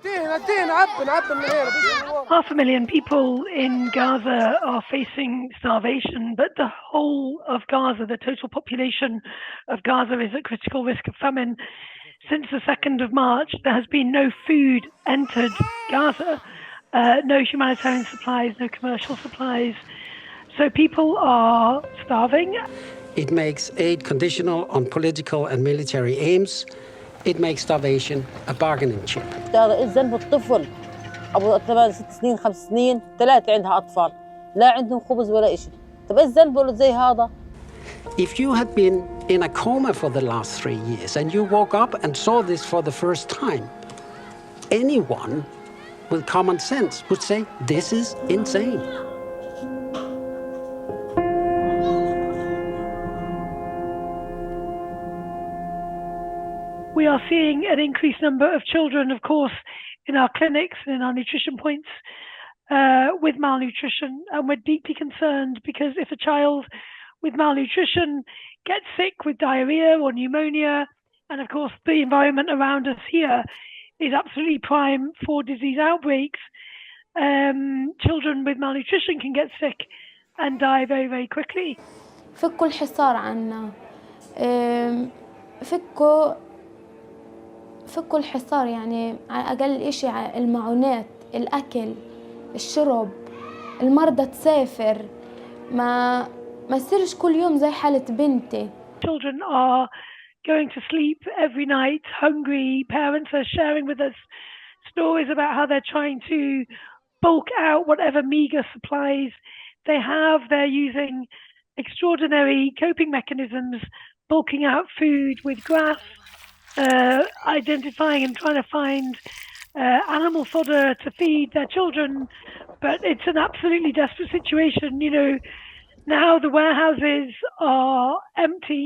500,000 people in Gaza are facing starvation, but the whole of Gaza, the total population of Gaza, is at critical risk of famine. Since the 2nd of March, there has been no food entered Gaza, no humanitarian supplies, no commercial supplies. So people are starving. It makes aid conditional on political and military aims. It makes starvation a bargaining chip. ذنب الطفل أبو 8 6 سنين 5 سنين 3 عندها أطفال لا عندهم خبز ولا إشي. طب إيش ذنبه زي هذا؟ If you had been in a coma for the last 3 years and you woke up and saw this for the first time, anyone with common sense would say, this is insane. We are seeing an increased number of children, of course, in our clinics and in our nutrition points with malnutrition. And we're deeply concerned because if a child with malnutrition gets sick with diarrhea or pneumonia, and of course the environment around us here is absolutely prime for disease outbreaks, children with malnutrition can get sick and die very, very quickly. فكوا الحصار عنا، فكوا الحصار يعني على أقل إشي على المعونات، الأكل، الشرب، المرضى تسافر، ما يصيرش كل يوم زي حالة بنتي. Children are going to sleep every night hungry. Parents are sharing with us stories about how they're trying to bulk out whatever meager supplies they have. They're using extraordinary coping mechanisms, bulking out food with grass, identifying and trying to find animal fodder to feed their children. But it's an absolutely desperate situation. You know, now the warehouses are empty.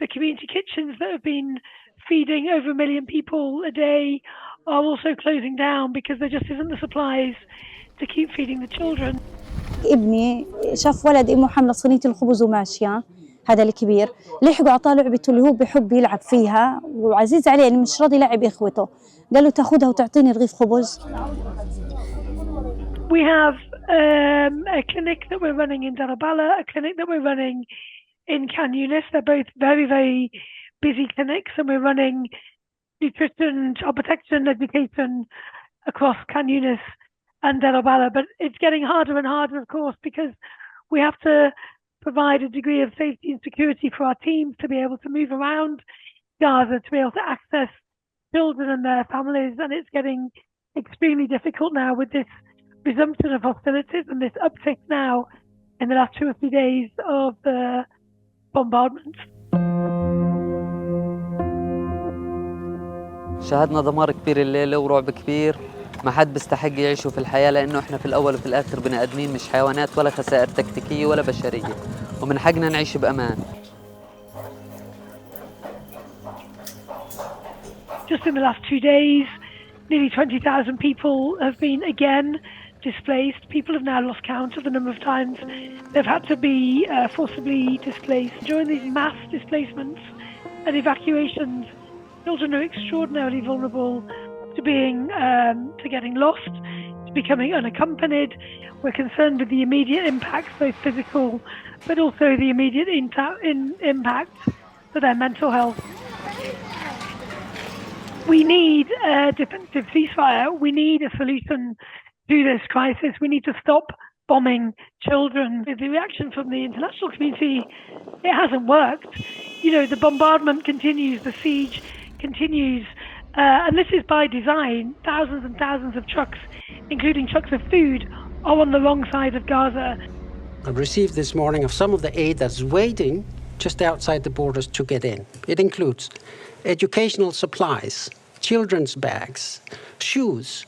The community kitchens that have been feeding over 1 million people a day are also closing down because there just isn't the supplies to keep feeding the children. ابني شاف ولد امه حامله صينيه الخبز وماشيه، هذا الكبير لحقوا على لعبته اللي هو بحب يلعب فيها وعزيز عليه انه مش راضي يلعب اخوته، قال له تاخذها وتعطيني رغيف خبز. We have a clinic that we're running in Darabala, a clinic that we're running in Khan Yunis. They're both very, very busy clinics, and we're running nutrition, child protection, education across Khan Yunis and Darabala. But it's getting harder and harder, of course, because we have to provide a degree of safety and security for our teams to be able to move around Gaza, to be able to access children and their families. And it's getting extremely difficult now with this resumption of hostilities and this uptick now in the last 2 or 3 days of the bombardments. شاهدنا دمار كبير الليلة ورعب كبير، ما حد بيستحق يعيشوا في الحياة لأنه إحنا في الأول وفي الآخر بني آدمين مش حيوانات ولا خسائر تكتيكية ولا بشرية، ومن حقنا نعيش بأمان. Just in the last 2 days, nearly 20,000 people have been again displaced. People have now lost count of the number of times they've had to be forcibly displaced. During these mass displacements and evacuations, children are extraordinarily vulnerable to getting lost, to becoming unaccompanied. We're concerned with the immediate impacts, both physical, but also the immediate impact for their mental health. We need a defensive ceasefire. We need a solution to this crisis. We need to stop bombing children. The reaction from the international community, it hasn't worked. You know, the bombardment continues, the siege continues, and this is by design. Thousands and thousands of trucks, including trucks of food, are on the wrong side of Gaza. I received this morning of some of the aid that's waiting just outside the borders to get in. It includes educational supplies, children's bags, shoes,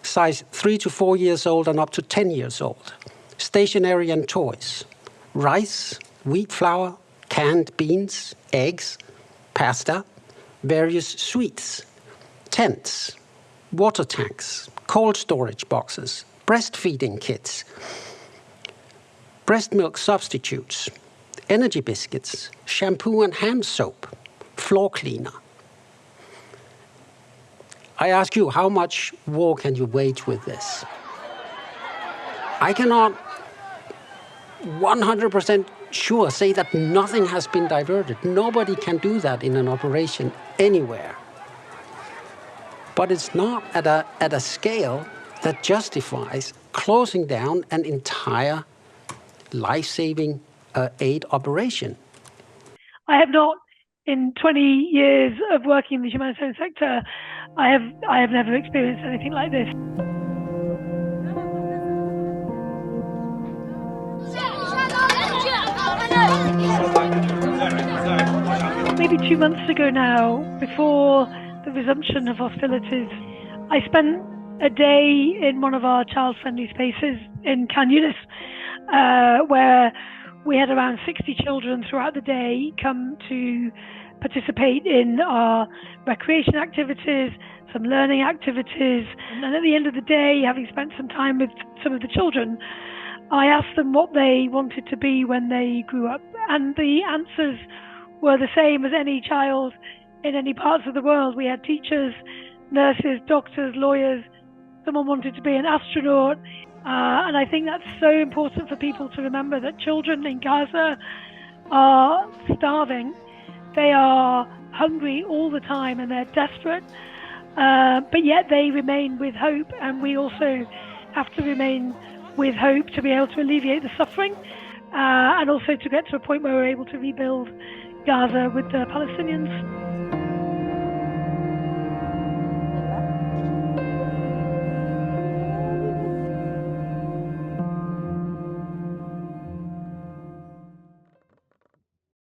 size 3 to 4 years old and up to 10 years old, stationery and toys, rice, wheat flour, canned beans, eggs, pasta, various sweets, tents, water tanks, cold storage boxes, breastfeeding kits, breast milk substitutes, energy biscuits, shampoo and hand soap, floor cleaner. I ask you, how much war can you wage with this? I cannot 100% sure say that nothing has been diverted. Nobody can do that in an operation anywhere. But it's not at a scale that justifies closing down an entire life-saving aid operation. I have not, in 20 years of working in the humanitarian sector, I have never experienced anything like this. Maybe 2 months ago now, before the resumption of hostilities, I spent a day in one of our child-friendly spaces in Khan Yunis, where we had around 60 children throughout the day come to participate in our recreation activities, some learning activities. And at the end of the day, having spent some time with some of the children, I asked them what they wanted to be when they grew up. And the answers were the same as any child in any parts of the world. We had teachers, nurses, doctors, lawyers. Someone wanted to be an astronaut. And I think that's so important for people to remember, that children in Gaza are starving. They are hungry all the time and they're desperate. But yet they remain with hope, and we also have to remain with hope to be able to alleviate the suffering, and also to get to a point where we're able to rebuild Gaza with the Palestinians.